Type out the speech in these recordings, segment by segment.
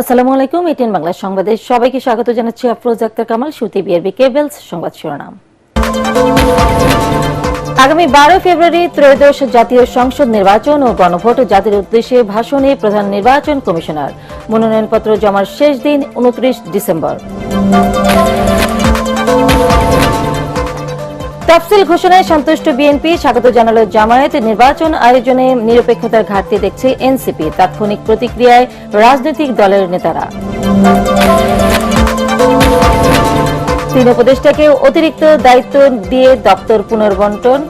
আসসালামু আলাইকুম। এটিএন বাংলা সংবাদে সবাইকে স্বাগত জানাচ্ছি। আফরোজ আক্তার কামাল। শুরুতে বিআরবি কেবলস সংবাদ শিরোনাম। আগামী 12 ফেব্রুয়ারি ত্রয়োদশ জাতীয় সংসদ নির্বাচন ও গণভোট। জাতির উদ্দেশ্যে ভাষণে প্রধান নির্বাচন কমিশনার। মনোনয়নপত্র জমার শেষ দিন 29 ডিসেম্বর। তফসিল ঘোষণায় সন্তুষ্ট বিএনপি, স্বাগত জানাল জামায়াত। নির্বাচন আয়োজনে নিরপেক্ষতার ঘাটতি দেখছে এনসিপি। তাৎক্ষণিক প্রতিক্রিয়ায় রাজনৈতিক দলের নেতারা। তিন উপদেষ্টাকে অতিরিক্ত দায়িত্ব দিয়ে দপ্তর পুনর্বণ্টন।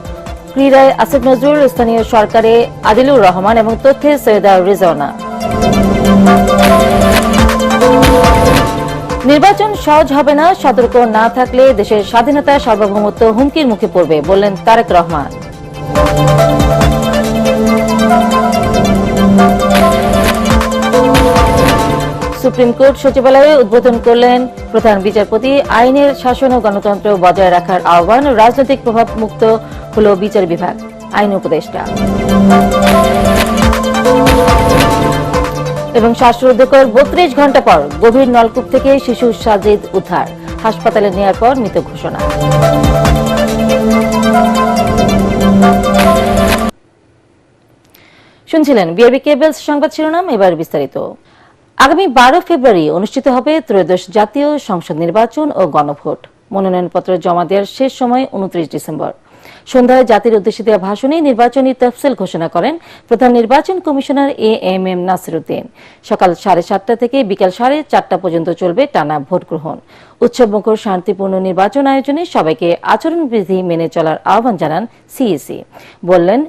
ক্রীড়ায় আসিফ নজরুল, স্থানীয় সরকারে আদিলুর রহমান এবং তথ্যে সৈয়দা রিজওয়ানা। নির্বাচন সহজ হবে না, সতর্ক না থাকলে দেশের স্বাধীনতা সার্বভৌমত্ব হুমকির মুখে পড়বে, বললেন তারেক রহমান। সুপ্রিম কোর্ট সচিবালয়ে উদ্বোধন করলেন প্রধান বিচারপতি। আইনের শাসন ও গণতন্ত্র বজায় রাখার আহ্বান। রাজনৈতিক প্রভাব মুক্ত হল বিচার বিভাগ। আইন উপদেষ্টা এবং শ্বাসরুদ্ধকর 32 ঘণ্টা পর গভীর নলকূপ থেকে শিশু সাজিদ উদ্ধার। হাসপাতালে নেয়ার পর মৃত ঘোষণা। শুনছিলেন বিআরবি কেবলস সংবাদ শিরোনাম। এবার বিস্তারিত। আগামী 12 ফেব্রুয়ারি অনুষ্ঠিত হবে ত্রয়োদশ জাতীয় সংসদ নির্বাচন ও গণভোট। মনোনয়নপত্র জমা দেওয়ার শেষ সময় 29 ডিসেম্বর। সন্ধ্যায় জাতির উদ্দেশ্যে দেওয়া ভাষণে নির্বাচনী তফসিল ঘোষণা করেন প্রধান নির্বাচন কমিশনার এএমএম নাসির উদ্দিন। সকাল 7:30 থেকে বিকাল 4:30 পর্যন্ত চলবে টানা ভোট গ্রহণ। উৎসবমুখর শান্তিপূর্ণ নির্বাচন আয়োজনে সবাইকে আচরণবিধি মেনে চলার আহ্বান জানান সিইসি। বললেন,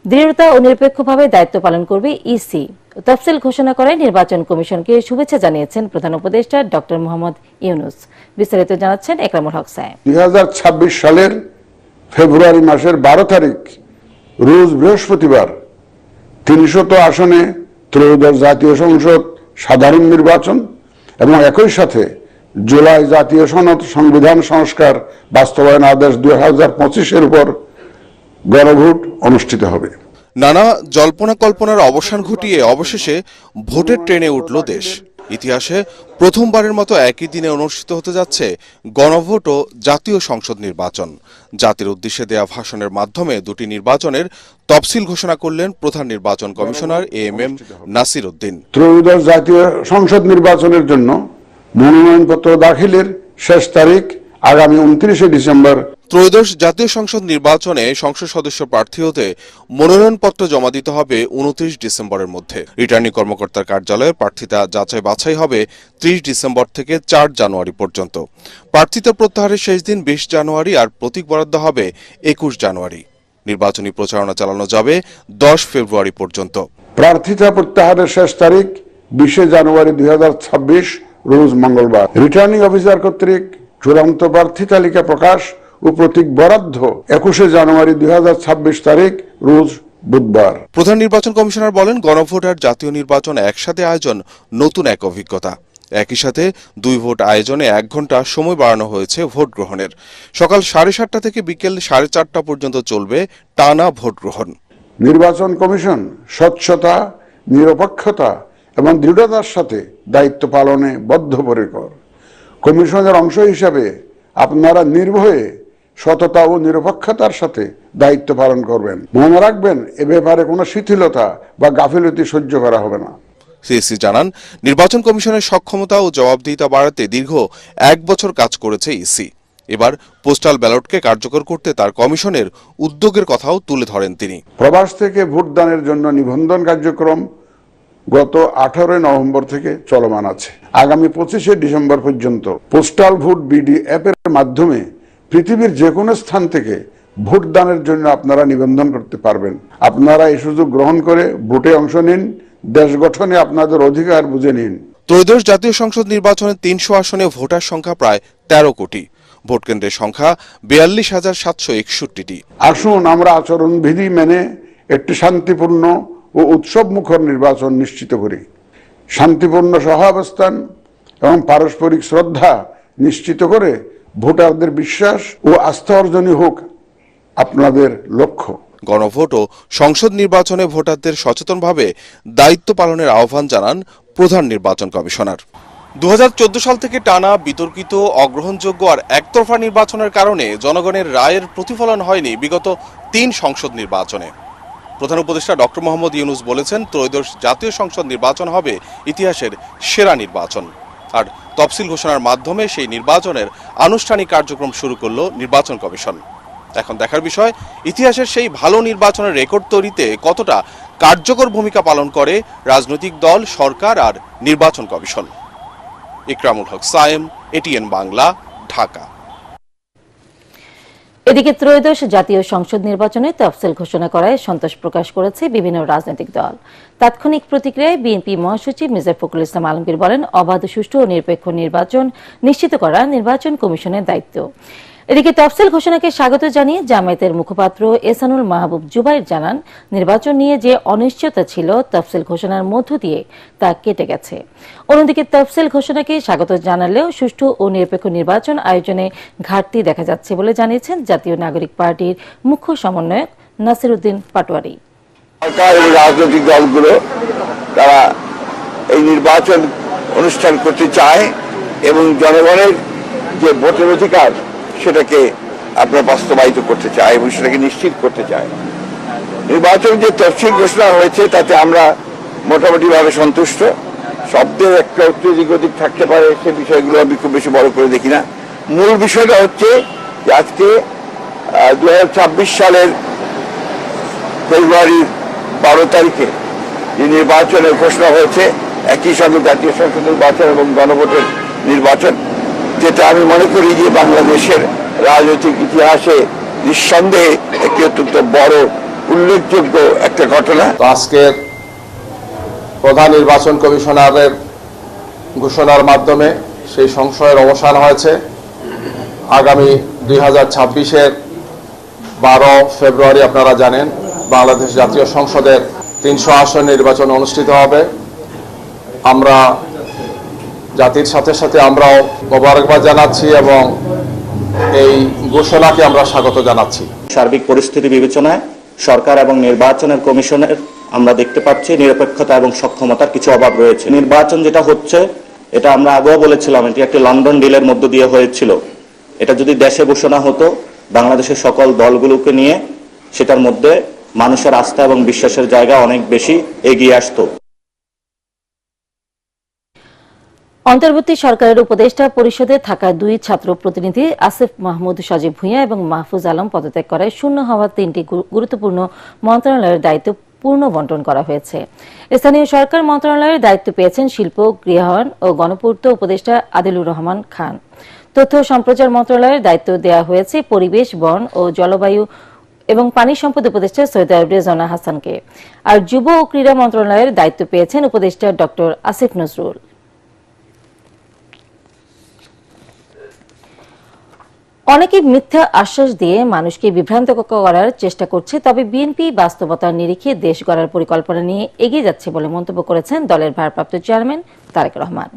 দৃঢ়তা ও নিরপেক্ষভাবে দায়িত্ব পালন করবে ইসি। তফসিল ঘোষণা করায় নির্বাচন কমিশনকে শুভেচ্ছা জানিয়েছেন প্রধান উপদেষ্টা ডক্টর মোহাম্মদ ইউনুস। বিস্তারিত জানাচ্ছেন একরামুল হক সাহেব। 2026 সালের ফেব্রুয়ারি মাসের 12 তারিখ রোজ বৃহস্পতিবার 300 আসনে ত্রয়োদশ জাতীয় সংসদ সাধারণ নির্বাচন এবং একই সাথে জুলাই জাতীয় সনদ সংবিধান সংস্কার বাস্তবায়ন আদেশ 2025-এর উপর গণভোট অনুষ্ঠিত হবে। নানা জল্পনা কল্পনার অবসান ঘটিয়ে অবশেষে ভোটের ট্রেনে উঠল দেশ। ইতিহাসে প্রথমবারের মতো একই দিনে অনুষ্ঠিত হতে যাচ্ছে গণভোট ও জাতীয় সংসদ নির্বাচন। জাতির উদ্দেশ্যে দেয়া ভাষণের মাধ্যমে দুটি নির্বাচনের তফসিল ঘোষণা করলেন প্রধান নির্বাচন কমিশনার এএমএম নাসির উদ্দিন। ত্রয়োদশ জাতীয় সংসদ নির্বাচনের জন্য মনোনয়নপত্র দাখিলের শেষ তারিখ আগামী 29 ডিসেম্বর। ত্রয়োদশ জাতীয় সংসদ নির্বাচনে সংসদ সদস্য প্রার্থী হতে মনোনয়নপত্র জমা দিতে হবে 29 ডিসেম্বরের মধ্যে। রিটার্নিং কর্মকর্তার কার্যালয়ে প্রার্থিতা যাচাই বাছাই হবে 30 ডিসেম্বর থেকে 4 জানুয়ারি পর্যন্ত। প্রার্থিতা প্রত্যাহারের শেষ দিন 20 জানুয়ারি আর প্রতীক বরাদ্দ হবে 21 জানুয়ারি। নির্বাচনী প্রচারণা চালানো যাবে 10 ফেব্রুয়ারি পর্যন্ত। প্রার্থিতা প্রত্যাহারের শেষ তারিখ 20 জানুয়ারি 2026 রোজ মঙ্গলবার। রিটার্নিং অফিসার কর্তৃক চূড়ান্ত প্রার্থী তালিকা প্রকাশ ও প্রতীক বরাদ্দ 21 জানুয়ারি 2026 তারিখ রোজ বুধবার। প্রধান নির্বাচন কমিশনার বলেন, গণভোট আর জাতীয় নির্বাচন একসাথে আয়োজন নতুন এক অভিজ্ঞতা। একই সাথে 2 ভোট আয়োজনে 1 ঘণ্টা সময় বাড়ানো হয়েছে ভোট গ্রহণের। সকাল 7:30 থেকে বিকেল 4:30 পর্যন্ত চলবে টানা ভোট গ্রহণ। নির্বাচন কমিশন স্বচ্ছতা, নিরপেক্ষতা এবং দৃঢ়তার সাথে দায়িত্ব পালনে বদ্ধপরিকর। কমিশনের অংশ হিসাবে আপনারা নির্ভয়ে সততা ও নিরপেক্ষতার সাথে দায়িত্ব পালন করবেন। মনে রাখবেন, এ ব্যাপারে কোনো শিথিলতা বা গাফিলতি সহ্য করা হবে না। সিইসি জানান, নির্বাচন কমিশনের সক্ষমতা ও জবাবদিহিতা বাড়াতে দীর্ঘ 1 বছর কাজ করেছে ইসি। এবার পোস্টাল ব্যালটকে কার্যকর করতে তার কমিশনের উদ্যোগের কথাও তুলে ধরেন তিনি। প্রবাস থেকে ভোটদানের জন্য নিবন্ধন কার্যক্রম গত 18 নভেম্বর থেকে চলমান আছে। আগামী 25 ডিসেম্বর পর্যন্ত পোস্টাল ভোট বিডি অ্যাপের মাধ্যমে পৃথিবীর যে কোনো স্থান থেকে ভোটদানের জন্য আপনারা নিবন্ধন করতে পারবেন। আপনারা এই সুযোগ গ্রহণ করে ভোটে অংশ নিন, দেশ গঠনে আপনাদের অধিকার বুঝে নিন। ত্রয়োদশ জাতীয় সংসদ নির্বাচনে 300 আসনে ভোটার সংখ্যা প্রায় 13 কোটি। ভোট কেন্দ্রের সংখ্যা 42,761টি। আসুন আমরা আচরণবিধি মেনে একটি শান্তিপূর্ণ ও উৎসবমুখর নির্বাচন নিশ্চিত করি। শান্তিপূর্ণ সহাবস্থান এবং পারস্পরিক শ্রদ্ধা নিশ্চিত করে ভোটারদের বিশ্বাস ও আস্থা অর্জনই হোক আপনাদের লক্ষ্য। গণভোট ও সংসদ নির্বাচনে ভোটারদের সচেতনভাবে দায়িত্ব পালনের আহ্বান জানান প্রধান নির্বাচন কমিশনার। 2014 সাল থেকে টানা বিতর্কিত, অগ্রহণযোগ্য আর একতরফা নির্বাচনের কারণে জনগণের রায়ের প্রতিফলন হয়নি বিগত 3 সংসদ নির্বাচনে। প্রধান উপদেষ্টা ডক্টর মোহাম্মদ ইউনূস বলেছেন, ত্রয়োদশ জাতীয় সংসদ নির্বাচন হবে ইতিহাসের সেরা নির্বাচন। আর তফসিল ঘোষণার মাধ্যমে সেই নির্বাচনের আনুষ্ঠানিক কার্যক্রম শুরু করল নির্বাচন কমিশন। এখন দেখার বিষয়, ইতিহাসের সেই ভালো নির্বাচনের রেকর্ড তৈরিতে কতটা কার্যকর ভূমিকা পালন করে রাজনৈতিক দল, সরকার আর নির্বাচন কমিশন। ইকরামুল হক সায়েম, এটিএন বাংলা, ঢাকা। এদিকে ত্রয়োদশ জাতীয় সংসদ নির্বাচনে তফসিল ঘোষণা করায় সন্তোষ প্রকাশ করেছে বিভিন্ন রাজনৈতিক দল। তাৎক্ষণিক প্রতিক্রিয়ায় বিএনপি মহাসচিব মির্জা ফখরুল ইসলাম আলমগীর বলেন, অবাধ, সুষ্ঠু ও নিরপেক্ষ নির্বাচন নিশ্চিত করা নির্বাচন কমিশনের দায়িত্ব। এদিকে তফসিল ঘোষণাকে স্বাগত জানিয়ে জামায়াতের মুখপাত্র এহসানুল মাহবুব জুবাইর জানান, নির্বাচন নিয়ে যে অনিশ্চয়তা ছিল তফসিল ঘোষণার মধ্য দিয়ে তা কেটে গেছে। অন্যদিকে তফসিল ঘোষণাকে স্বাগত জানালেও সুষ্ঠু ও নিরপেক্ষ নির্বাচন আয়োজনে ঘাটতি দেখা যাচ্ছে বলে জানিয়েছেন জাতীয় নাগরিক পার্টির মুখ্য সমন্বয়ক নাসির উদ্দিন পাটোয়ারি। সরকার এবং রাজনৈতিক দলগুলো তারা এই নির্বাচন অনুষ্ঠান করতে চায় এবং জনগণের যে ভোটের অধিকার সেটাকে আপনারা বাস্তবায়িত করতে চায় এবং সেটাকে নিশ্চিত করতে চায়। নির্বাচন যে তফসিল ঘোষণা হয়েছে তাতে আমরা মোটামুটিভাবে সন্তুষ্ট। শব্দের একটা অত্যধিক অধিক থাকতে পারে, সে বিষয়গুলো আমি খুব বেশি বড় করে দেখি না। মূল বিষয়টা হচ্ছে যে আজকে 2026 সালের ফেব্রুয়ারির 12 তারিখে যে নির্বাচনের ঘোষণা হয়েছে, একই সঙ্গে জাতীয় সংসদ নির্বাচন এবং গণভোটের নির্বাচন, যেটা আমি মনে করি যে বাংলাদেশের রাজনৈতিক ইতিহাসে নিঃসন্দেহে একটি অত্যন্ত বড় উল্লেখযোগ্য একটা ঘটনা। আজকের প্রধান নির্বাচন কমিশনারের ঘোষণার মাধ্যমে সেই সংশয়ের অবসান হয়েছে। আগামী 2026-এর 12 ফেব্রুয়ারি আপনারা জানেন বাংলাদেশ জাতীয় সংসদের 300 আসন নির্বাচন অনুষ্ঠিত হবে। আমরা জাতির সাথে সাথে আমরাও মোবারকবাদ জানাচ্ছি এবং এই ঘোষণাকে আমরা স্বাগত জানাচ্ছি। সার্বিক পরিস্থিতি বিবেচনায় সরকার এবং নির্বাচনের কমিশনের আমরা দেখতে পাচ্ছি নিরপেক্ষতা এবং সক্ষমতার কিছু অভাব রয়েছে। নির্বাচন যেটা হচ্ছে, এটা আমরা আগেও বলেছিলাম, এটি একটি লন্ডন ডিলের মধ্য দিয়ে হয়েছিল। এটা যদি দেশে ঘোষণা হতো, বাংলাদেশের সকল দলগুলোকে নিয়ে, সেটার মধ্যে মানুষের আস্থা এবং বিশ্বাসের জায়গা অনেক বেশি এগিয়ে আসতো। অন্তর্বর্তী সরকারের উপদেষ্টা পরিষদে থাকা 2 ছাত্র প্রতিনিধি আসিফ মাহমুদ সজীব ভূঁইয়া এবং মাহফুজ আলম পদত্যাগ করায় শূন্য হওয়া 3টি গুরুত্বপূর্ণ মন্ত্রণালয়ের দায়িত্ব পূর্ণ বন্টন করা হয়েছে। স্থানীয় সরকার মন্ত্রণালয়ের দায়িত্ব পেয়েছেন শিল্প, গৃহায়ন ও গণপূর্ত উপদেষ্টা আদিলুর রহমান খান। তথ্য ও সম্প্রচার মন্ত্রণালয়ের দায়িত্ব দেওয়া হয়েছে পরিবেশ, বন ও জলবায়ু এবং পানি সম্পদ উপদেষ্টা সৈয়দ রেজওয়ানা হাসানকে। আর যুব ও ক্রীড়া মন্ত্রণালয়ের দায়িত্ব পেয়েছেন উপদেষ্টা ডক্টর আসিফ নজরুল। অনেকে মিথ্যা আশ্বাস দিয়ে মানুষকে বিভ্রান্ত করার চেষ্টা করছে, তবে বিএনপি বাস্তবতার নিরিখে দেশ গড়ার পরিকল্পনা নিয়ে এগিয়ে যাচ্ছে বলে মন্তব্য করেছেন দলের ভারপ্রাপ্ত চেয়ারম্যান তারেক রহমান।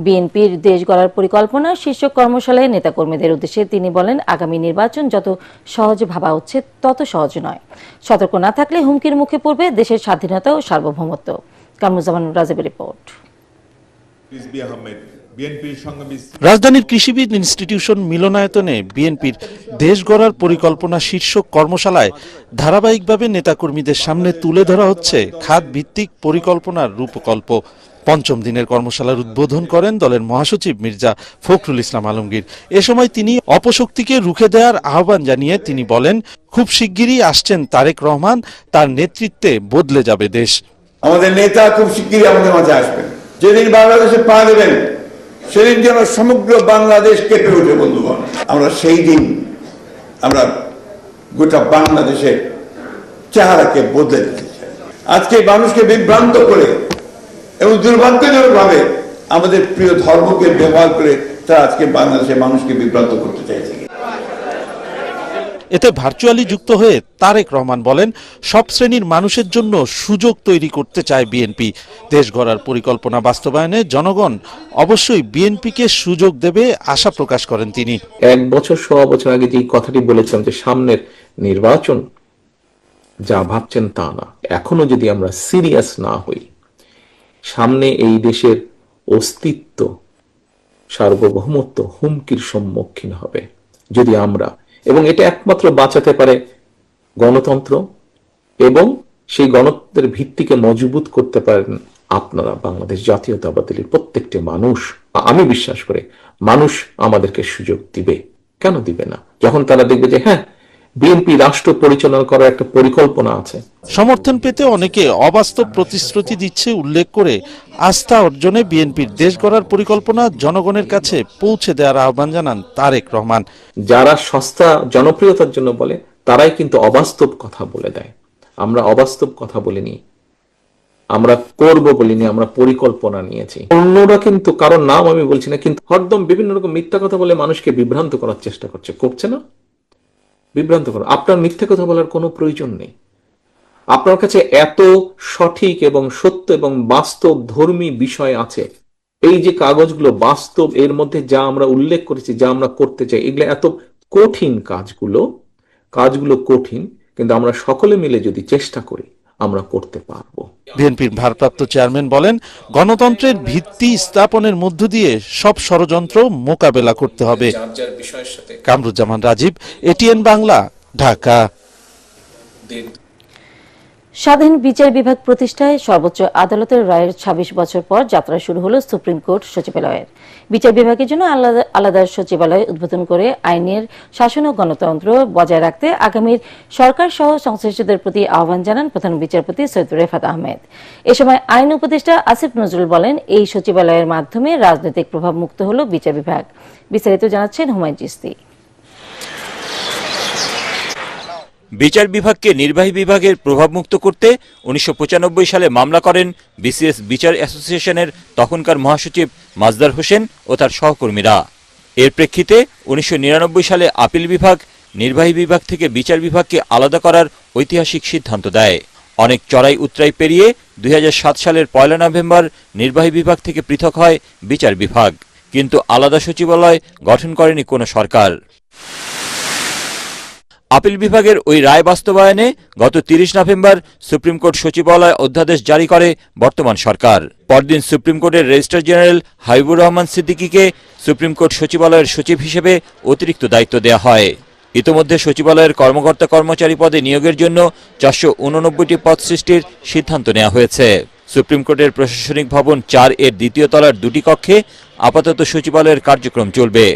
বিএনপির দেশ গড়ার পরিকল্পনা শীর্ষক কর্মশালায় নেতাকর্মীদের উদ্দেশ্যে তিনি বলেন, আগামী নির্বাচন যত সহজ ভাবা হচ্ছে তত সহজ নয়। সতর্ক না থাকলে হুমকির মুখে পড়বে দেশের স্বাধীনতা ও সার্বভৌমত্ব। কামরুজ্জামান রাজীবের রিপোর্ট। রাজধানীর কৃষিবিদ ইনস্টিটিউশন মিলনায়তনে বিএনপির দেশ গড়ার পরিকল্পনা শীর্ষক কর্মশালায় ধারাবাহিকভাবে নেতাকর্মীদের সামনে তুলে ধরা হচ্ছে খাত ভিত্তিক পরিকল্পনার রূপকল্প। 5ম দিনের কর্মশালার উদ্বোধন করেন দলের মহাসচিব মির্জা ফখরুল ইসলাম আলমগীর। এ সময় তিনি অপশক্তিকে রুখে দেওয়ার আহ্বান জানিয়ে তিনি বলেন, খুব শিগগিরই আসছেন তারেক রহমান, তার নেতৃত্বে বদলে যাবে দেশ। আমাদের নেতা খুব শিগগিরই আমাদের মাঝে আসবেন। যেদিন বাংলাদেশে পা দেবেন সেদিন যেন সমগ্র বাংলাদেশ কেঁপে ওঠে বন্ধুগণ। আমরা সেই দিন আমরা গোটা বাংলাদেশের চেহারাকে বদলে দিতে চাই। আজকে মানুষকে বিভ্রান্ত করে এবং দুর্ভাগ্যজনক ভাবে আমাদের প্রিয় ধর্মকে ব্যবহার করে তারা আজকে বাংলাদেশের মানুষকে বিভ্রান্ত করতে চাইছে। এতে ভার্চুয়ালি যুক্ত হয়ে তারেক রহমান বলেন, সব শ্রেণীর মানুষের জন্য সুযোগ তৈরি করতে চায় বিএনপি। দেশ গড়ার পরিকল্পনা বাস্তবায়নে জনগণ অবশ্যই বিএনপিকে সুযোগ দেবে আশা প্রকাশ করেন তিনি। 1 বছর 1.25 বছর আগে যে কথাটি বলেছিলাম যে সামনের নির্বাচন যা ভাবছেন তা না, এখনো যদি আমরা সিরিয়াস না হই সামনে এই দেশের অস্তিত্ব, সার্বভৌমত্ব হুমকির সম্মুখীন হবে যদি আমরা, এবং এটা একমাত্র বাঁচাতে পারে গণতন্ত্র, এবং সেই গণতন্ত্রের ভিত্তিকে মজবুত করতে পারেন আপনারা, বাংলাদেশ জাতীয়তাবাদী দলের প্রত্যেকটি মানুষ। আমি বিশ্বাস করি মানুষ আমাদেরকে সুযোগ দিবে, কেন দিবে না, যখন তারা দেখবে যে হ্যাঁ, বিএনপি রাষ্ট্র পরিচালনা করার একটা পরিকল্পনা আছে। সমর্থন পেতে অনেকে অবাস্তব প্রতিশ্রুতি দিচ্ছে উল্লেখ করে আস্থা অর্জনে বিএনপির দেশ গড়ার পরিকল্পনা জনগণের কাছে পৌঁছে দেওয়ার আহ্বান জানান তারেক রহমান। যারা সস্তা জনপ্রিয়তার জন্য বলে তারাই কিন্তু অবাস্তব কথা বলে দেয়। আমরা অবাস্তব কথা বলিনি, আমরা করব বলিনি, আমরা পরিকল্পনা নিয়েছি। অন্যরা কিন্তু, কারণ নাম আমি বলছি না, কিন্তু হরদম বিভিন্ন রকম মিথ্যা কথা বলে মানুষকে বিভ্রান্ত করার চেষ্টা করছে না? বিভ্রান্ত করা, আপনার মিথ্যা কথা বলার কোনো প্রয়োজন নেই। আপনার কাছে এত সঠিক এবং সত্য এবং বাস্তব ধর্মী বিষয় আছে, এই যে কাগজগুলো বাস্তব, এর মধ্যে যা আমরা উল্লেখ করেছি, যা আমরা করতে চাই, এগুলো এত কঠিন কাজগুলো কঠিন, কিন্তু আমরা সকলে মিলে যদি চেষ্টা করি আমরা করতে পারবো। বিএনপির ভারপ্রাপ্ত চেয়ারম্যান বলেন, গণতন্ত্রের ভিত্তি স্থাপনের মধ্য দিয়ে সব ষড়যন্ত্র মোকাবেলা করতে হবে। কামরুজ্জামান রাজীব, এটিএন বাংলা, ঢাকা। স্বাধীন বিচার বিভাগ প্রতিষ্ঠায় সর্বোচ্চ আদালতের রায়ের ২৬ বছর পর যাত্রা শুরু হলো সুপ্রিম কোর্ট সচিবালয়ের। বিচার বিভাগের জন্য আলাদা সচিবালয় উদ্বোধন করে আইনের শাসন ও গণতন্ত্র বজায় রাখতে আগামীর সরকার সহ সংশ্লিষ্টদের প্রতি আহ্বান জানান প্রধান বিচারপতি সৈয়দ রেফাত আহমেদ। এ সময় আইন উপদেষ্টা আসিফ নজরুল বলেন, এই সচিবালয়ের মাধ্যমে রাজনৈতিক প্রভাব মুক্ত হল বিচার বিভাগ। বিস্তারিত জানাচ্ছেন হুমায়ুন চিশতি। বিচার বিভাগকে নির্বাহী বিভাগের প্রভাবমুক্ত করতে ১৯৯৫ সালে মামলা করেন বিসিএস বিচার অ্যাসোসিয়েশনের তখনকার মহাসচিব মাজদার হোসেন ও তার সহকর্মীরা। এর প্রেক্ষিতে ১৯৯৯ সালে আপিল বিভাগ নির্বাহী বিভাগ থেকে বিচার বিভাগকে আলাদা করার ঐতিহাসিক সিদ্ধান্ত দেয়। অনেক চড়াই উতরাই পেরিয়ে ২০০৭ সালের ১ নভেম্বর নির্বাহী বিভাগ থেকে পৃথক হয় বিচার বিভাগ, কিন্তু আলাদা সচিবালয় গঠন করেনি কোনো সরকার। আপিল বিভাগের ওই রায় বাস্তবায়নে গত ৩০ নভেম্বর সুপ্রিম কোর্ট সচিবালয় অধ্যাদেশ জারি করে বর্তমান সরকার। পরদিন supreme court registrar general Habibur Rahman সিদ্দিকীকে সুপ্রিম কোর্ট সচিবালয়ের সচিব হিসেবে অতিরিক্ত দায়িত্ব দেওয়া হয়। ইতোমধ্যে সচিবালয়ের কর্মকর্তা কর্মচারী পদে নিয়োগের জন্য ৪৮৯টি পদ সৃষ্টির সিদ্ধান্ত নেওয়া হয়েছে। সুপ্রিম কোর্টের প্রশাসনিক ভবন ৪ এর দ্বিতীয় তলার ২টি কক্ষে আপাতত সচিবালয়ের কার্যক্রম চলবে।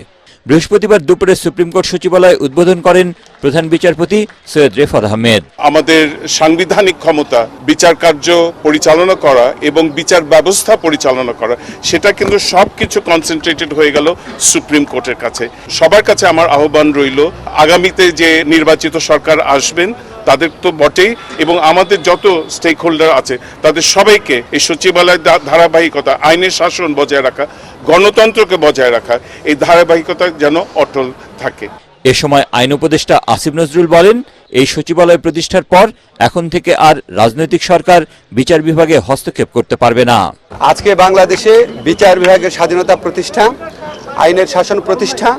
বৃহস্পতিবার দুপুরে সুপ্রিম কোর্ট সচিবালয় উদ্বোধন করেন প্রধান বিচারপতি সৈয়দ রেফাত আহমেদ। আমাদের সাংবিধানিক ক্ষমতা বিচার কার্য পরিচালনা করা এবং বিচার ব্যবস্থা পরিচালনা করা, সেটা কিন্তু সবকিছু কনসেন্ট্রেটেড হয়ে গেল সুপ্রিম কোর্টের কাছে। সবার কাছে আমার আহ্বান রইল, আগামীতে যে নির্বাচিত সরকার আসবেন তাদের তো বটেই, এবং আমাদের যত স্টেক হোল্ডার আছে তাদের সবাইকে এই সচিবালয়ের ধারাবাহিকতা, আইনের শাসন বজায় রাখা, গণতন্ত্রকে বজায় রাখা, এই ধারাবাহিকতা যেন অটল থাকে। এ সময় আইন উপদেষ্টা আসিফ নজরুল বলেন, এই সচিবালয় প্রতিষ্ঠার পর এখন থেকে আর রাজনৈতিক সরকার বিচার বিভাগে হস্তক্ষেপ করতে পারবে না। আজকে বাংলাদেশে বিচার বিভাগের স্বাধীনতা প্রতিষ্ঠা, আইনের শাসন প্রতিষ্ঠা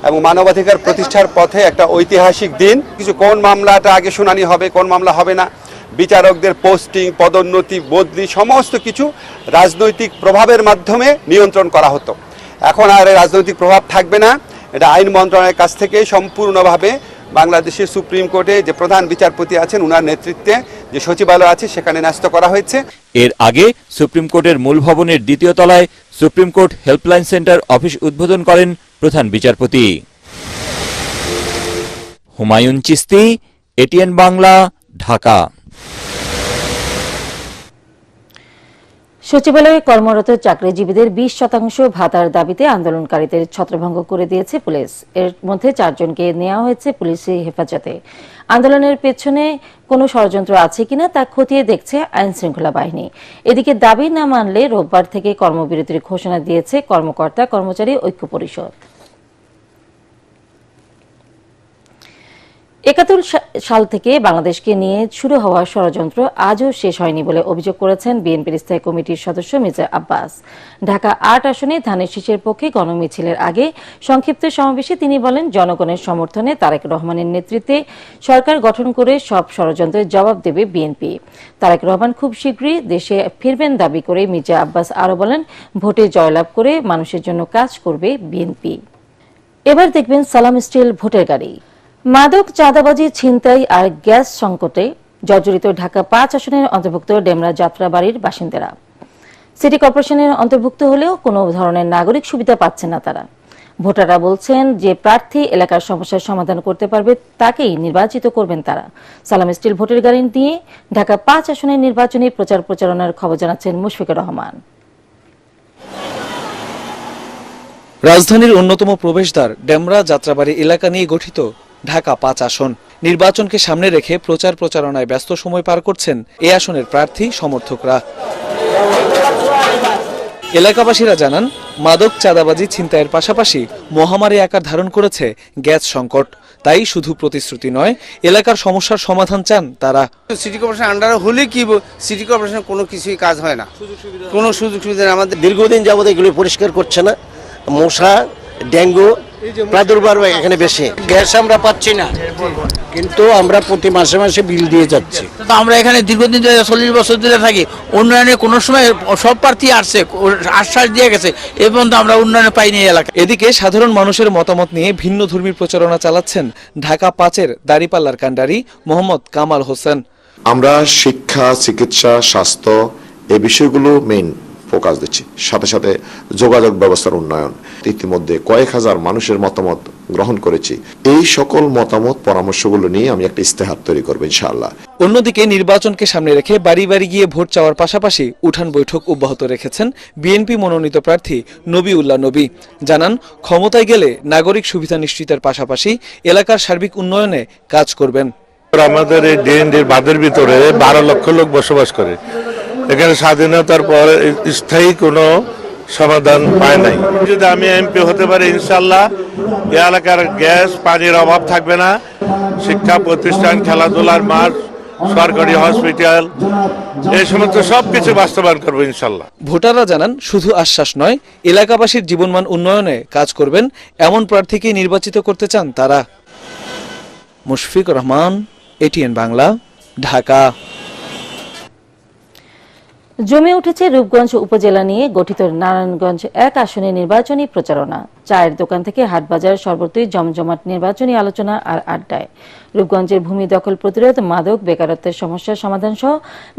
এবং মানবাধিকার প্রতিষ্ঠার পথে একটা ঐতিহাসিক দিন। কিছু কোন মামলাটা আগে শুনানি হবে, কোন মামলা হবে না, বিচারকদের পোস্টিং, পদোন্নতি, বদলি, সমস্ত কিছু রাজনৈতিক প্রভাবের মাধ্যমে নিয়ন্ত্রণ করা হতো। এখন আর রাজনৈতিক প্রভাব থাকবে না। এটা আইন মন্ত্রণালয়ের কাছ থেকে সম্পূর্ণভাবে বাংলাদেশের সুপ্রিম কোর্টে যে প্রধান বিচারপতি আছেন ওনার নেতৃত্বে যে সচিবালয় আছে সেখানে ন্যস্ত করা হয়েছে। এর আগে সুপ্রিম কোর্টের মূল ভবনের দ্বিতীয় তলায় supreme court helpline centre office উদ্বোধন করেন প্রধান বিচারপতি। হুমায়ুন চিশতি, এটিএন বাংলা, ঢাকা। সচিবালয়ে কর্মরত চাকরিজীবীদের ২০% ভাতার দাবিতে আন্দোলনকারীদের ছত্রভঙ্গ করে দিয়েছে পুলিশ। এর মধ্যে ৪ জনকে নেওয়া হয়েছে পুলিশি হেফাজতে। আন্দোলনের পেছনে কোনো ষড়যন্ত্র আছে কিনা তা খতিয়ে দেখছে আইন শৃঙ্খলা বাহিনী। এদিকে দাবি না মানলে রোববার থেকে কর্মবিরতির ঘোষণা দিয়েছে কর্মকর্তা কর্মচারী ঐক্য পরিষদ। ৭১ সাল থেকে বাংলাদেশকে নিয়ে শুরু হওয়া ষড়যন্ত্র আজও শেষ হয়নি বলে অভিযোগ করেছেন বিএনপির স্থায়ী কমিটির সদস্য মির্জা আব্বাস। ঢাকা ৮ আসনে ধানের শীষের পক্ষে গণমিছিলের আগে সংক্ষিপ্ত সমাবেশে তিনি বলেন, জনগণের সমর্থনে তারেক রহমানের নেতৃত্বে সরকার গঠন করে সব ষড়যন্ত্রের জবাব দেবে বিএনপি। তারেক রহমান খুব শীঘ্রই দেশে ফিরবেন দাবি করে মির্জা আব্বাস আরও বলেন, ভোটে জয়লাভ করে মানুষের জন্য কাজ করবে বিএনপি। এবার দেখবেন সালাম স্টিল ভোটের গাড়ি। মাদক, চাঁদাবাজি, ছিনতাই আর গ্যাস সংকটে জর্জরিত ঢাকা ৫ আসনের অন্তর্ভুক্ত ডেমরা যাত্রাবাড়ির বাসিন্দারা সিটি কর্পোরেশনের অন্তর্ভুক্ত হলেও কোনো ধরনের নাগরিক সুবিধা পাচ্ছেন না তারা। ভোটাররা বলছেন, যে প্রার্থী এলাকার সমস্যার সমাধান করতে পারবে তাকেই নির্বাচিত করবেন তারা। সালাম স্টিল ভোটের গাড়ি নিয়ে ঢাকা ৫ আসনের নির্বাচনী প্রচারণার খবর জানাচ্ছেন মুশফিকুর রহমান। রাজধানীর অন্যতম প্রবেশদ্বার ডেমরা যাত্রাবাড়ি এলাকা নিয়ে গঠিত ঢাকা ৫ আসন। নির্বাচনকে সামনে রেখে প্রচারণায় ব্যস্ত সময় পার করছেন এই আসনের প্রার্থী সমর্থকরা। এলাকাবাসীরা জানান, মাদক, চাঁদাবাজি, ছিনতাইয়ের পাশাপাশি মহামারী আকার ধারণ করেছে গ্যাস সংকট। তাই শুধু প্রতিশ্রুতি নয়, এলাকার সমস্যার সমাধান চান তারা। সিটি কর্পোরেশন আন্ডারে হলে কি সিটি কর্পোরেশন কোনো কিছুই কাজ হয় না, কোনো সুযোগ সুবিধা আমাদের দীর্ঘদিন যাবত এগুলো পরিষ্কার করছে না। মশা, ডেঙ্গু প্রাদুর্ভাব এখানে বেশি। গ্যাস আমরা পাচ্ছি না, কিন্তু আমরা প্রতি মাসে মাসে বিল দিয়ে যাচ্ছি। আমরা এখানে দীর্ঘদিন ধরে 40 বছর ধরে থাকি। উন্নয়নে কোনো সময় সব প্রার্থী আসছে, আশ্বাস দিয়ে গেছে, এ পর্যন্ত আমরা উন্নয়নে পাইনি এলাকা। এদিকে সাধারণ মানুষের মতামত নিয়ে ভিন্ন ধর্মী প্রচারণা চালাচ্ছেন ঢাকা ৫-এর দাঁড়িপাল্লার কাণ্ডারি মোহাম্মদ কামাল হোসেন। আমরা শিক্ষা, চিকিৎসা, স্বাস্থ্য এই বিষয়গুলো মেইন ফোকাস দিচ্ছি, সাথে সাথে যোগাযোগ ব্যবস্থার উন্নয়ন। ইতিমধ্যে কয়েক হাজার মানুষের মতামত গ্রহণ করেছি। এই সকল মতামত পরামর্শগুলো নিয়ে আমি একটা ইস্তেহার তৈরি করবো ইনশাআল্লাহ। অন্যদিকে নির্বাচনকে সামনে রেখে বাড়ি বাড়ি গিয়ে ভোট চাওয়ার পাশাপাশি উঠান বৈঠক অব্যাহত রেখেছেন বিএনপি মনোনীত প্রার্থী নবীউল্লাহ নবী। জানান, ক্ষমতায় গেলে নাগরিক সুবিধা নিশ্চিতের পাশাপাশি এলাকার সার্বিক উন্নয়নে কাজ করবেন। আমাদের এই ডিএনডির বাঁধের ভিতরে 12 লক্ষ লোক বসবাস করে। এখানে স্বাধীনতার পর স্থায়ী কোনো সমাধান পায় নাই। যদি আমি এমপি হতে পারি, ইনশাল্লাহ এই এলাকার গ্যাস, পানির অভাব থাকবে না। শিক্ষা প্রতিষ্ঠান, খেলাধুলার মাঠ, সরকারি হসপিটাল, এই সমস্ত সবকিছু বাস্তবায়ন করবো ইনশাল্লাহ। ভোটাররা জানান, শুধু আশ্বাস নয়, এলাকাবাসীর জীবনমান উন্নয়নে কাজ করবেন এমন প্রার্থীকে নির্বাচিত করতে চান তারা। মুশফিকুর রহমান, এটিএন বাংলা, ঢাকা। জমে উঠেছে রূপগঞ্জ উপজেলা নিয়ে গঠিত নারায়ণগঞ্জ ১ আসনে নির্বাচনী প্রচারণা। চায়ের দোকান থেকে হাটবাজার সর্বত্রই জমজমাট নির্বাচনী আলোচনা আর আড্ডায়। রূপগঞ্জের ভূমি দখল প্রতিরোধ, মাদক, বেকারত্বের সমস্যার সমাধান সহ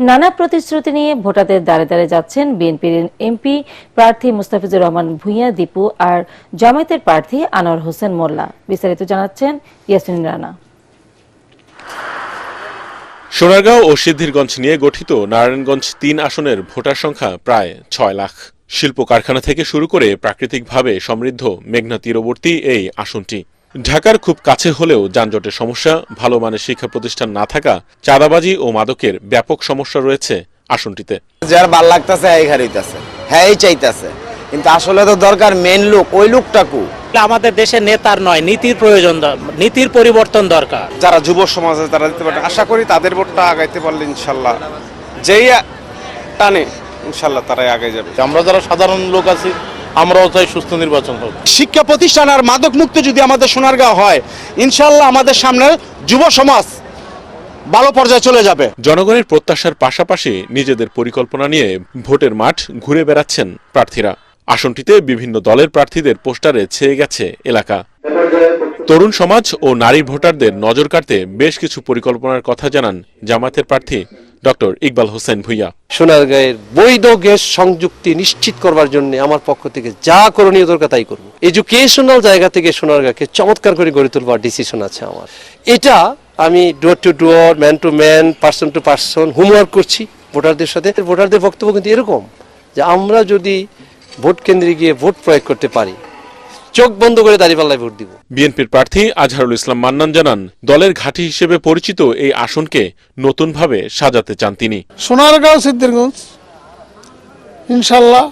নানা প্রতিশ্রুতি নিয়ে ভোটারদের দ্বারে দ্বারে যাচ্ছেন বিএনপির এমপি প্রার্থী মুস্তাফিজুর রহমান ভূঁইয়া দীপু আর জামায়াতের প্রার্থী আনোয়ার হোসেন মোল্লা। বিস্তারিত জানাচ্ছেন ইয়াসমিন রানা। সোনারগাঁও ও সিদ্ধিরগঞ্জ নিয়ে গঠিত নারায়ণগঞ্জ ৩ আসনের ভোটার সংখ্যা প্রায় ৬ লাখ। শিল্প কারখানা থেকে শুরু করে প্রাকৃতিকভাবে সমৃদ্ধ মেঘনা তীরবর্তী এই আসনটি। ঢাকার খুব কাছে হলেও যানজটের সমস্যা, ভালো মানের শিক্ষা প্রতিষ্ঠান না থাকা, চাঁদাবাজি ও মাদকের ব্যাপক সমস্যা রয়েছে আসনটিতে। যার ভাল লাগতেছে এই হারিতেছে, হ্যাঁ এই চাইতেছে, কিন্তু আসলে তো দরকার মেন লোক, ওই লোকটাকু। আমাদের দেশে নেতার নয়, নীতির প্রয়োজন, নীতির পরিবর্তন দরকার। যারা যুব সমাজে তারা দিতে পারে, আশা করি তাদের ভোটটা আগাইতে পারলে ইনশাল্লাহ যেই টানে ইনশাল্লাহ তারাই আগে যাবে। আমরা যারা সাধারণ লোক আছি, আমরাও চাই সুস্থ নির্বাচন হোক। শিক্ষা প্রতিষ্ঠান আর মাদক মুক্ত যদি আমাদের সোনারগাঁও হয়, ইনশাল্লাহ আমাদের সামনে যুব সমাজ ভালো পর্যায়ে চলে যাবে। জনগণের প্রত্যাশার পাশাপাশি নিজেদের পরিকল্পনা নিয়ে ভোটের মাঠ ঘুরে বেড়াচ্ছেন প্রার্থীরা। আসনটিতে বিভিন্ন দলের প্রার্থীদের পোস্টারে ছেয়ে গেছে এলাকা। তরুণ সমাজ ও নারী ভোটারদের নজর কাড়তে বেশ কিছু পরিকল্পনার কথা জানান জামায়াতের প্রার্থী ডক্টর ইকবাল হোসেন ভূঁইয়া। সোনারগাঁয়ের বৈধ গ্যাস সংযুক্তি নিশ্চিত করবার জন্য আমার পক্ষ থেকে যা করণীয় দরকার তাই করব। এডুকেশনাল জায়গা থেকে সোনারগাঁকে চমৎকার করে গড়ে তোলবার ডিসিশন আছে আমার। এটা আমি door to door, man to man, person to person homework করছি ভোটারদের সাথে। ভোটারদের বক্তব্য কিন্তু এরকম যে আমরা যদি ভোট কেন্দ্রে গিয়ে ভোট প্রয়োগ করতে পারি, চোখ বন্ধ করে দাঁড়িপাল্লায় ভোট দিব। বিএনপির প্রার্থী আজহারুল ইসলাম মান্নান জানান, দলের ঘাঁটি হিসেবে পরিচিত এই আসনকে নতুনভাবে সাজাতে চান তিনি। সোনারগাঁও সিদ্ধিরগঞ্জ ইনশাল্লাহ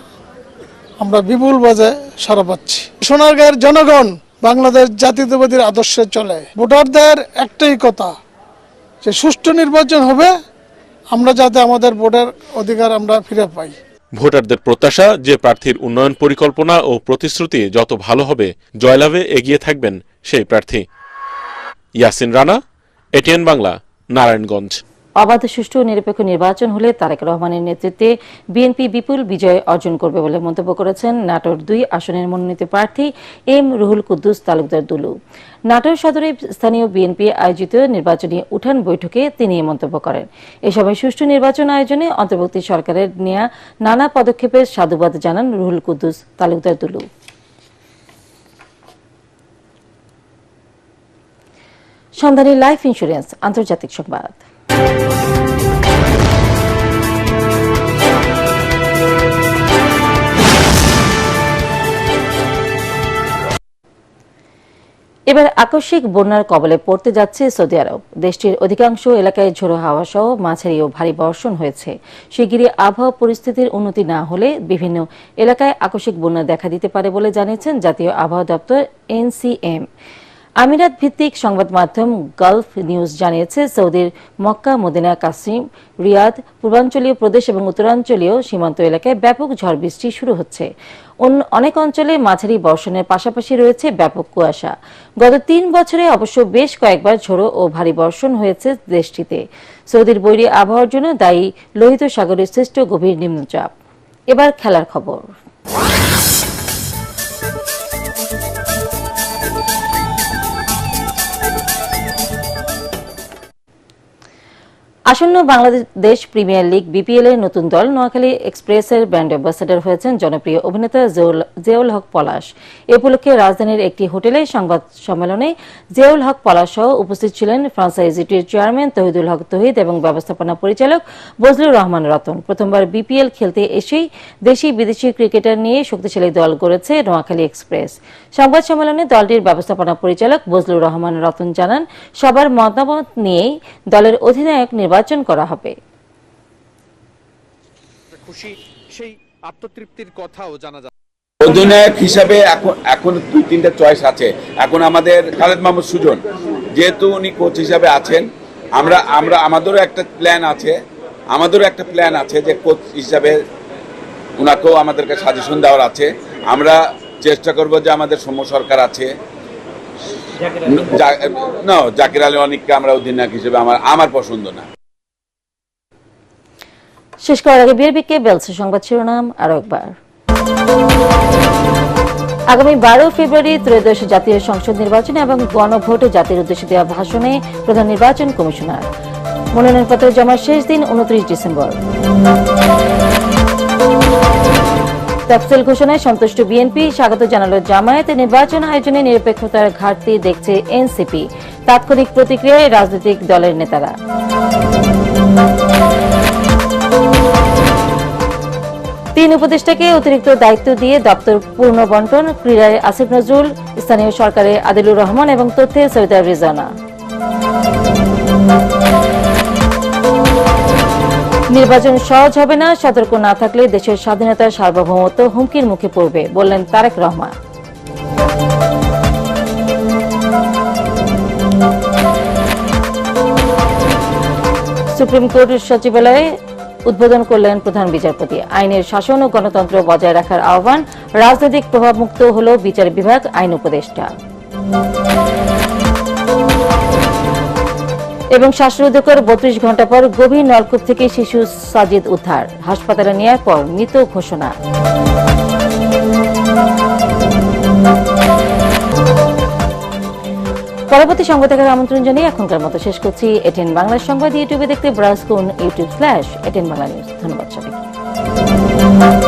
আমরা বিপুল বাজায় সারা পাচ্ছি। সোনারগাঁয়ের জনগণ বাংলাদেশ জাতীয়তাবাদীর আদর্শে চলে। ভোটারদের একটাই কথা যে সুষ্ঠু নির্বাচন হবে, আমরা যাতে আমাদের ভোটের অধিকার আমরা ফিরে পাই। ভোটারদের প্রত্যাশা যে প্রার্থীর উন্নয়ন পরিকল্পনা ও প্রতিশ্রুতি যত ভালো হবে, জয়লাভে এগিয়ে থাকবেন সেই প্রার্থী। ইয়াসিন রানা, এটিএন বাংলা, নারায়ণগঞ্জ। অবাধ, সুষ্ঠু ও নিরপেক্ষ নির্বাচন হলে তারেক রহমানের নেতৃত্বে বিএনপি বিপুল বিজয় অর্জন করবে বলে মন্তব্য করেছেন নাটোর 2 আসনের মনোনীত প্রার্থী এম রুহুল কুদ্দুস তালুকদার দুলু। নাটোর সদরে স্থানীয় বিএনপি আয়োজিত নির্বাচনী উঠান বৈঠকে তিনি এই মন্তব্য করেন। এ সময় সুষ্ঠু নির্বাচন আয়োজনে অন্তর্বর্তী সরকারের নেওয়া নানা পদক্ষেপের সাধুবাদ জানান রুহুল কুদ্দুস তালুকদার দুলু। সন্ধানী লাইফ ইন্স্যুরেন্স আন্তর্জাতিক সংবাদ। এবার আকস্মিক বন্যার কবলে পড়তে যাচ্ছে সৌদি আরব। দেশটির অধিকাংশ এলাকায় ঝোড়ো হাওয়া সহ মাঝারি ও ভারী বর্ষণ হয়েছে। শিগগিরই আবহাওয়া পরিস্থিতির উন্নতি না হলে বিভিন্ন এলাকায় আকস্মিক বন্যা দেখা দিতে পারে বলে জানিয়েছেন জাতীয় আবহাওয়া দপ্তর এনসিএম। আমিরাত ভিত্তিক সংবাদ মাধ্যম গালফ নিউজ জানিয়েছে, সৌদির মক্কা, মদিনা, কাসিম, রিয়াদ, পূর্বাঞ্চলীয় প্রদেশ এবং উত্তরাঞ্চলীয় সীমান্ত এলাকায় ব্যাপক ঝড় বৃষ্টি শুরু হচ্ছে। অনেক অঞ্চলে মাঝারি বর্ষণের পাশাপাশি রয়েছে ব্যাপক কুয়াশা। গত 3 বছরে অবশ্য বেশ কয়েকবার ঝোড়ো ও ভারী বর্ষণ হয়েছে দেশটিতে। সৌদির বৈরী আবহাওয়ার জন্য দায়ী লোহিত সাগরের সৃষ্ট গভীর নিম্নচাপ। এবার খেলার খবর। আসন্ন বাংলাদেশ প্রিমিয়ার লিগ বিপিএল এর নতুন দল নোয়াখালী এক্সপ্রেসের ব্র্যান্ড অ্যাম্বাসেডর হয়েছেন জনপ্রিয় অভিনেতা জিয়াউল হক পলাশ। এ উপলক্ষে রাজধানীর একটি হোটেলে সংবাদ সম্মেলনে জিয়াউল হক পলাশ সহ উপস্থিত ছিলেন ফ্রাঞ্চাইজিটির চেয়ারম্যান তহিদুল হক তহিদ এবং ব্যবস্থাপনা পরিচালক বজলুর রহমান রতন। প্রথমবার বিপিএল খেলতে এসেই দেশি বিদেশি ক্রিকেটার নিয়ে শক্তিশালী দল গড়েছে নোয়াখালী এক্সপ্রেস। সংবাদ সম্মেলনে দলটির ব্যবস্থাপনা পরিচালক বজলুর রহমান রতন জানান, সবার মতামত নিয়েই দলের অধিনায়ক নির্বাচন করা হবে। খুশি সেই আত্মতৃপ্তির কথাও জানা যায়। অধিনায়ক হিসাবে এখন 2-3টা চয়েস আছে। এখন আমাদের খালেদ মাহমুদ সুজন, যেহেতু উনি কোচ হিসাবে আছেন, আমাদেরও একটা প্ল্যান আছে যে কোচ হিসাবে উনাকেও আমাদেরকে সাজেশন দেওয়ার আছে। আমরা চেষ্টা করব যে আমাদের সৌম্য সরকার আছে, জাকির আলী অনিককে আমরা অধিনায়ক হিসেবে আমার পছন্দ না। শেষ করার আগে বিআরবিকে বেলস সংবাদ শিরোনাম আরো একবার। আগামী 12 ফেব্রুয়ারি ত্রয়োদশ জাতীয় সংসদ নির্বাচনে এবং গণভোটে জাতির উদ্দেশ্যে দেওয়া ভাষণে প্রধান নির্বাচন কমিশনার। মনোনয়নপত্র জমার শেষ দিন 29 ডিসেম্বর। তফসিল ঘোষণায় সন্তুষ্ট বিএনপি, স্বাগত জানালো জামায়াত। নির্বাচন আয়োজনে নিরপেক্ষতার ঘাটতি দেখছে এনসিপি। তাৎক্ষণিক প্রতিক্রিয়ায় রাজনৈতিক দলের নেতারা। তিন উপদেষ্টাকে অতিরিক্ত দায়িত্ব দিয়ে দপ্তর পূর্ণ বন্টন। ক্রীড়ায় আসিফ নজরুল, স্থানীয় সরকারে আদিলুর রহমান এবং তথ্যে সৈয়দা রিজওয়ানা। নির্বাচন সহজ হবে না, সতর্ক না থাকলে দেশের স্বাধীনতার সার্বভৌমত্ব হুমকির মুখে পড়বে, বললেন তারেক রহমান। সুপ্রিম কোর্ট সচিবালয়ে উদ্বোধন করলেন প্রধান বিচারপতি। আইনের শাসন ও গণতন্ত্র বজায় রাখার আহ্বান। রাজনৈতিক প্রভাবমুক্ত হল বিচার বিভাগ, আইন উপদেষ্টা। এবং শ্বাসরোধকর 32 ঘণ্টা পর গভীর নলকূপ থেকে শিশু সাজিদ উদ্ধার। হাসপাতালে নেওয়ার পর মৃত ঘোষণা। পরবর্তী সংবাদ দেখার আমন্ত্রণ জানিয়ে এখনকার মতো শেষ করছি। এটিএন বাংলার সংবাদ ইউটিউবে দেখতে ব্রাউজ করুন youtube/এটিএন বাংলা নিউজ। ধন্যবাদ সবাইকে।